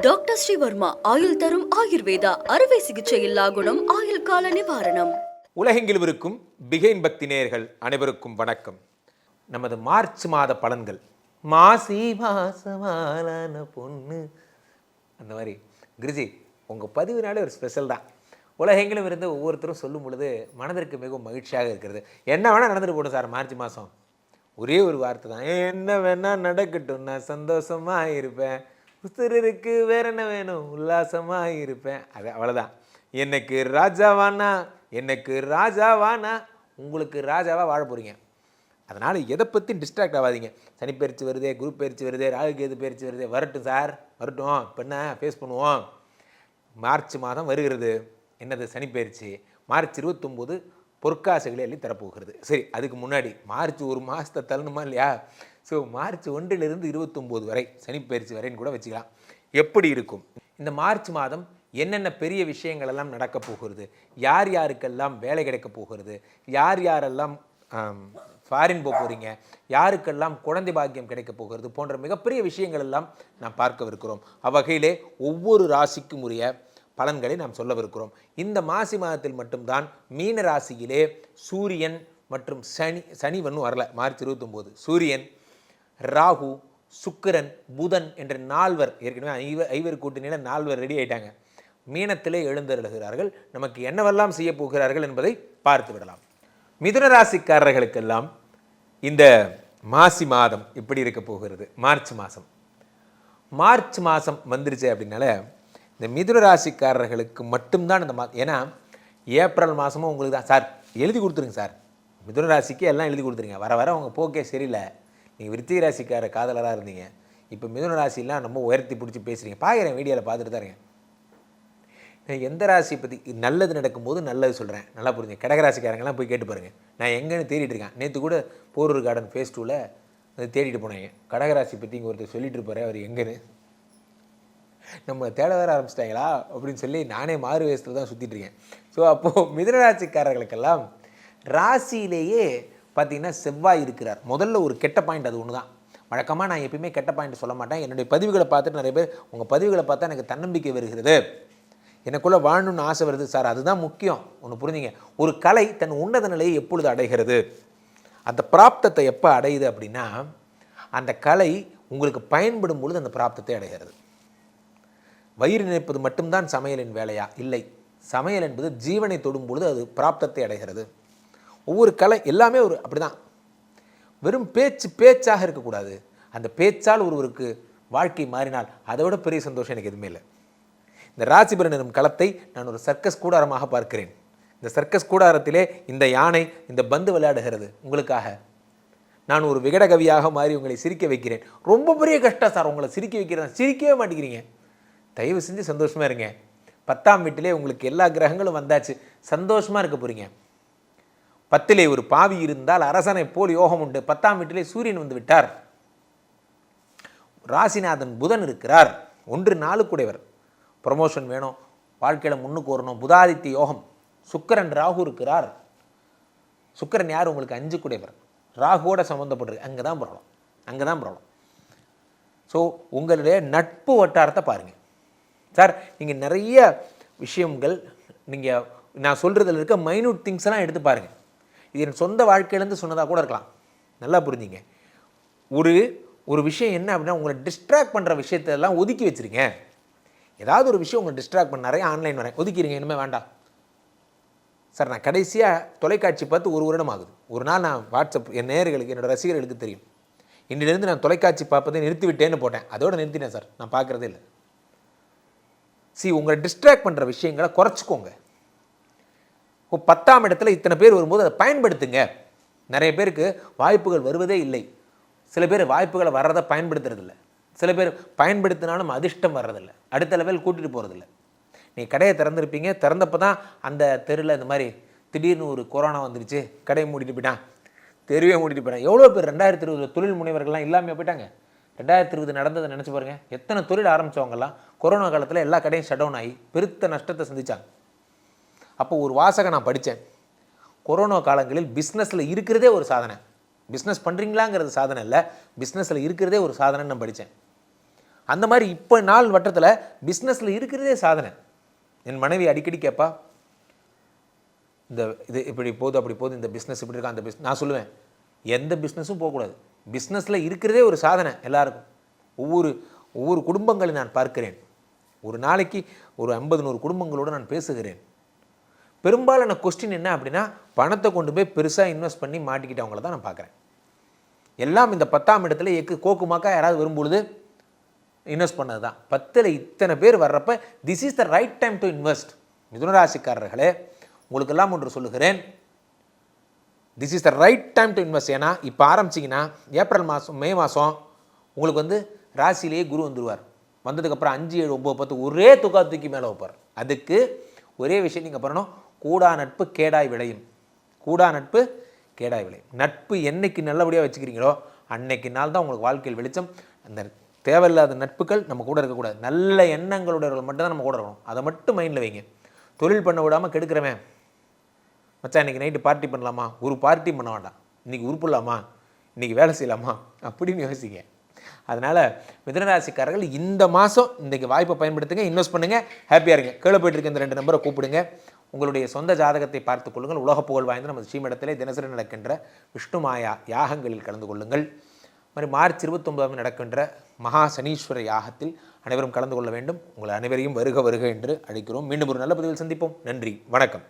Doctor Sreevarma ஆயுள் தரும் ஆயுர்வேதா அறுவை சிகிச்சை இல்லா குணம் ஆயுள் கால நிவாரணம். உலகெங்கிலும் இருக்கும் பிகைன் பக்தி நேயர்கள் அனைவருக்கும் வணக்கம். நமது மார்ச் மாத பலன்கள், மாசி மாசமான பொண்ணு, அந்த மாதிரி குருஜி உங்கள் பதிவுனாலே ஒரு ஸ்பெஷல் தான். உலகெங்கிலும் இருந்து ஒவ்வொருத்தரும் சொல்லும் பொழுது மனதிற்கு மிகவும் மகிழ்ச்சியாக இருக்கிறது. என்ன வேணால் நடந்துட்டு போடும் சார், மார்ச் மாதம் ஒரே ஒரு வார்த்தை தான், என்ன வேணால் நடக்கட்டும், நான் சந்தோஷமாக இருப்பேன், உசுருக்கு வேற என்ன வேணும், உல்லாசமாக இருப்பேன். அது அவ்வளோதான். எனக்கு ராஜாவானா, எனக்கு ராஜாவானா, உங்களுக்கு ராஜாவாக வாழ போகிறீங்க. அதனால் எதை பற்றி டிஸ்ட்ராக்ட் ஆகாதீங்க. சனி பயிற்சி வருதே, குரு பயிற்சி வருதே, ராகு கேது பயிற்சி வருதே, வரட்டும் சார் வரட்டும், இப்போ என்ன ஃபேஸ் பண்ணுவோம். மார்ச் மாதம் வருகிறது. என்னது? சனி பயிற்சி. மார்ச் 29 பொற்காசுகளை அள்ளி தரப்போகிறது. சரி, அதுக்கு முன்னாடி மார்ச் ஒரு மாதத்தை தள்ளணுமா இல்லையா? ஸோ மார்ச் 1லிருந்து 29 வரை சனி பயிற்சி வரைன்னு கூட வச்சுக்கலாம். எப்படி இருக்கும் இந்த மார்ச் மாதம்? என்னென்ன பெரிய விஷயங்கள் எல்லாம் நடக்க போகிறது, யார் யாருக்கெல்லாம் வேலை கிடைக்க போகிறது, யார் யாரெல்லாம் ஃபாரின் போக போகிறீங்க, யாருக்கெல்லாம் குழந்தை பாக்கியம் கிடைக்க போகிறது போன்ற மிகப்பெரிய விஷயங்கள் எல்லாம் நாம் பார்க்கவிருக்கிறோம். அவ்வகையிலே ஒவ்வொரு ராசிக்கும் உரிய பலன்களை நாம் சொல்லவிருக்கிறோம். இந்த மாசி மாதத்தில் மட்டும்தான் மீன ராசியிலே சூரியன் மற்றும் சனி ஒன்றும் வரல. மார்ச் 29 சூரியன், ராகு, சுக்கிரன், புதன் என்ற 4 ஏற்கனவே ஐவர் கூட்டணியில் 4 ரெடி ஆயிட்டாங்க. மீனத்திலே எழுந்தருளுகிறார்கள். நமக்கு என்னவெல்லாம் செய்ய போகிறார்கள் என்பதை பார்த்து விடலாம். மிதுன ராசிக்காரர்களுக்கெல்லாம் இந்த மாசி மாதம் இப்படி இருக்க போகிறது. மார்ச் மாதம் வந்துருச்சு அப்படின்னால இந்த மிதுன ராசிக்காரர்களுக்கு மட்டும்தான் இந்த மாதம். ஏன்னா ஏப்ரல் மாதமும் உங்களுக்கு தான் சார், எழுதி கொடுத்துருங்க சார், மிதுன ராசிக்கு எல்லாம் எழுதி கொடுத்துருங்க. வர வர உங்கள் போக்கே சரியில்லை. நீங்கள் விருச்சிக ராசிக்கார காதலராக இருந்தீங்க, இப்போ மிதுன ராசிலாம் ரொம்ப உயர்த்தி பிடிச்சி பேசுகிறீங்க. பார்க்குறேன், வீடியோவில் பார்த்துட்டு தான் இருக்கேன். எந்த ராசி பற்றி நல்லது நடக்கும்போது நல்லது சொல்கிறேன், நல்லா புரிஞ்சு. கடகராசிக்காரங்கெல்லாம் போய் கேட்டு பாருங்கள். நான் எங்கேன்னு தேடிட்டு இருக்கேன். நேற்று கூட போரூர் கார்டன் ஃபேஸ் 2ல் அது தேடிட்டு போனேங்க. கடகராசி பற்றி இங்கே ஒருத்தர் சொல்லிட்டு இருப்பார், அவர் எங்கன்னு. நம்ம தேட வர ஆரம்பிச்சிட்டாங்களா அப்படின்னு சொல்லி நானே மாறு வேஷத்தில் தான் சுற்றிட்டு இருக்கேன். ஸோ அப்போது மிதுனராசிக்காரர்களுக்கெல்லாம் ராசியிலேயே பார்த்திங்கன்னா செவ்வாய் இருக்கிறார். முதல்ல ஒரு கெட்ட பாயிண்ட் அது ஒன்று தான். வழக்கமாக நான் எப்பயுமே கெட்ட பாயிண்ட் சொல்ல மாட்டேன். என்னுடைய பதிவுகளை பார்த்துட்டு நிறைய பேர் உங்கள் பதிவுகளை பார்த்தா எனக்கு தன்னம்பிக்கை வருகிறது, எனக்குள்ளே வாழணும்னு ஆசை வருது சார். அதுதான் முக்கியம். ஒன்று புரிஞ்சுங்க, ஒரு கலை தன் உன்னத நிலையை எப்பொழுது அடைகிறது, அந்த பிராப்தத்தை எப்போ அடையுது அப்படின்னா, அந்த கலை உங்களுக்கு பயன்படும் பொழுது அந்த பிராப்தத்தை அடைகிறது. வயிறு நினைப்பது மட்டும்தான் சமையலின் வேலையா? இல்லை. சமையல் என்பது ஜீவனை தொடும் பொழுது அது பிராப்தத்தை அடைகிறது. ஒவ்வொரு கலை எல்லாமே ஒரு அப்படிதான். வெறும் பேச்சாக இருக்கக்கூடாது. அந்த பேச்சால் ஒருவருக்கு வாழ்க்கை மாறினால் அதை விட பெரிய சந்தோஷம் எனக்கு எதுவுமே இல்லை. இந்த ராசிபலன் எனும் களத்தை நான் ஒரு சர்க்கஸ் கூடாரமாக பார்க்கிறேன். இந்த சர்க்கஸ் கூடாரத்திலே இந்த யானை இந்த பந்து விளையாடுகிறது உங்களுக்காக. நான் ஒரு விகடகவியாக மாறி உங்களை சிரிக்க வைக்கிறேன். ரொம்ப பெரிய கஷ்டம் சார் உங்களை சிரிக்க வைக்கிறேன். சிரிக்கவே மாட்டேங்கிறீங்க. தயவு செஞ்சு சந்தோஷமாக இருங்க. 10ஆம் வீட்டிலே உங்களுக்கு எல்லா கிரகங்களும் வந்தாச்சு, சந்தோஷமாக இருக்க போகிறீங்க. 10லே ஒரு பாவி இருந்தால் அரசனை போல் யோகம் உண்டு. 10ஆம் வீட்டிலே சூரியன் வந்து விட்டார். ராசிநாதன் புதன் இருக்கிறார். 1-4 கூடையவர். ப்ரமோஷன் வேணும், வாழ்க்கையில் முன்னுக்கு வரணும், புதாதித்ய யோகம். சுக்கிரன் ராகு இருக்கிறார். சுக்கிரன் யார்? உங்களுக்கு 5 கூடையவர். ராகுவோட சம்மந்தப்பட்டிருக்கு. அங்கே தான் ப்ராப்ளம். ஸோ உங்களுடைய நட்பு வட்டாரத்தை பாருங்கள் சார். நீங்கள் நிறைய விஷயங்கள் நீங்கள் நான் சொல்கிறதுல இருக்க மைன்யூட் திங்ஸ் எல்லாம் எடுத்து பாருங்கள். இது என் சொந்த வாழ்க்கையிலேருந்து சொன்னதாக கூட இருக்கலாம். நல்லா புரிஞ்சுங்க. ஒரு விஷயம் என்ன அப்படின்னா, உங்களை டிஸ்ட்ராக்ட் பண்ணுற விஷயத்தெல்லாம் ஒதுக்கி வச்சுருங்க. ஏதாவது ஒரு விஷயம் உங்களை டிஸ்ட்ராக்ட் பண்ண, நிறைய ஆன்லைன் வரேன், ஒதுக்கிடுங்க. இனிமேல் வேண்டாம் சார். நான் கடைசியாக தொலைக்காட்சி பார்த்து 1 வருடம் ஆகுது. ஒரு நாள் நான் வாட்ஸ்அப் என் நேயர்களுக்கு, என்னோடய ரசிகர்களுக்கு தெரியும், இன்னிலிருந்து நான் தொலைக்காட்சி பார்ப்பதை நிறுத்திவிட்டேன்னு போட்டேன். அதோடு நிறுத்தினேன் சார், நான் பார்க்குறதே இல்லை. உங்களை டிஸ்ட்ராக்ட் பண்ணுற விஷயங்களை குறைச்சிக்கோங்க. 10ஆம் இடத்துல இத்தனை பேர் வரும்போது அதை பயன்படுத்துங்க. நிறைய பேருக்கு வாய்ப்புகள் வருவதே இல்லை. சில பேர் வாய்ப்புகளை வர்றதை பயன்படுத்துறதில்லை. சில பேர் பயன்படுத்தினாலும் அதிர்ஷ்டம் வர்றதில்லை, அடுத்த லெவல் கூட்டிகிட்டு போகிறதில்ல. நீங்கள் கடையை திறந்துருப்பீங்க, திறந்தப்போ தான் அந்த தெருவில் இந்த மாதிரி திடீர்னு ஒரு கொரோனா வந்துருச்சு, கடையை மூடிட்டு போயிட்டான், தெருவே மூடிட்டு போயிட்டான். எவ்வளோ பேர் 2020 தொழில் முனைவர்கள்லாம் இல்லாமல் போயிட்டாங்க. 2020 நடந்ததை நினச்சி பாருங்கள். எத்தனை தொழில் ஆரம்பித்தவங்கலாம் கொரோனா காலத்தில் எல்லா கடையும் ஷட் டவுன் ஆகி பெருத்த நஷ்டத்தை சந்தித்தாங்க. அப்போ ஒரு வாசகம் நான் படித்தேன். கொரோனா காலங்களில் பிஸ்னஸில் இருக்கிறதே ஒரு சாதனை. பிஸ்னஸ் பண்ணுறீங்களாங்கிறது சாதனை இல்லை, பிஸ்னஸில் இருக்கிறதே ஒரு சாதனைன்னு நான் படித்தேன். அந்த மாதிரி இப்போ நாள் வட்டத்தில் பிஸ்னஸில் இருக்கிறதே சாதனை. என் மனைவி அடிக்கடி கேட்பா, இந்த இது இப்படி போகுது அப்படி போகுது, இந்த பிஸ்னஸ் இப்படி இருக்கா அந்த பிஸ்னஸ். நான் சொல்லுவேன், எந்த பிஸ்னஸும் போகக்கூடாது. பிஸ்னஸில் இருக்கிறதே ஒரு சாதனை எல்லாருக்கும். ஒவ்வொரு குடும்பங்களை நான் பார்க்கிறேன். ஒரு நாளைக்கு ஒரு 50-100 குடும்பங்களோடு நான் பேசுகிறேன். பெரும்பாலான கொஸ்டின் என்ன அப்படின்னா, பணத்தை கொண்டு போய் பெருசாக இன்வெஸ்ட் பண்ணி மாட்டிக்கிட்டவங்கள தான் நான் பார்க்குறேன். எல்லாம் இந்த 10ஆம் இடத்துல கோக்குமாக்கா யாராவது வரும்பொழுது இன்வெஸ்ட் பண்ணது தான். 10ல் இத்தனை பேர் வர்றப்ப this is the right time to invest. மிதுனராசிக்காரர்களே, உங்களுக்கெல்லாம் ஒன்று சொல்லுகிறேன், this is the right time to invest. ஏன்னா இப்போ ஆரம்பிச்சிங்கன்னா ஏப்ரல் மாதம் மே மாதம் உங்களுக்கு ராசியிலேயே குரு வந்துடுவார். வந்ததுக்கப்புறம் 5, 7, 9, 10 ஒரே தூக்கி மேலே வைப்பார். அதுக்கு ஒரே விஷயம் நீங்கள் பண்ணணும், கூடா நட்பு கேடாய் விளையும். கூடா நட்பு கேடாய் விளையும். நட்பு என்னைக்கு நல்லபடியாக வச்சுக்கிறீங்களோ அன்னைக்கு நாள் தான் உங்களுக்கு வாழ்க்கையில் வெளிச்சம். அந்த தேவையில்லாத நட்புகள் நம்ம கூட இருக்கக்கூடாது. நல்ல எண்ணங்களுடையவர்கள் மட்டும்தான் நம்ம கூட இருக்கணும். அதை மட்டும் மைண்டில் வைங்க. தொழில் பண்ண விடாமல் கெடுக்கிறவன், மச்சான் இன்றைக்கி நைட்டு பார்ட்டி பண்ணலாமா, ஒரு பார்ட்டி பண்ண வேண்டாம், இன்றைக்கி உருப்பிடலாமா, இன்றைக்கி வேலை செய்யலாமா அப்படின்னு யோசிங்க. அதனால் மிதுனராசிக்காரர்கள் இந்த மாதம் இன்றைக்கி வாய்ப்பை பயன்படுத்துங்க, இன்வெஸ்ட் பண்ணுங்கள், ஹாப்பியாக இருங்க. கீழே போய்ட்டு இருக்க இந்த 2 நம்பரை கூப்பிடுங்க. உங்களுடைய சொந்த ஜாதகத்தை பார்த்துக் கொள்ளுங்கள். உலக புகழ் வாய்ந்த நமது ஸ்ரீமடத்திலே தினசரி நடக்கின்ற விஷ்ணு மாயா யாகங்களில் கலந்து கொள்ளுங்கள். மாதிரி மார்ச் 29 நடக்கின்ற மகா சனீஸ்வர யாகத்தில் அனைவரும் கலந்து கொள்ள வேண்டும். உங்களை அனைவரையும் வருக வருக என்று அழைக்கிறோம். மீண்டும் ஒரு நல்ல பதிவில் சந்திப்போம். நன்றி, வணக்கம்.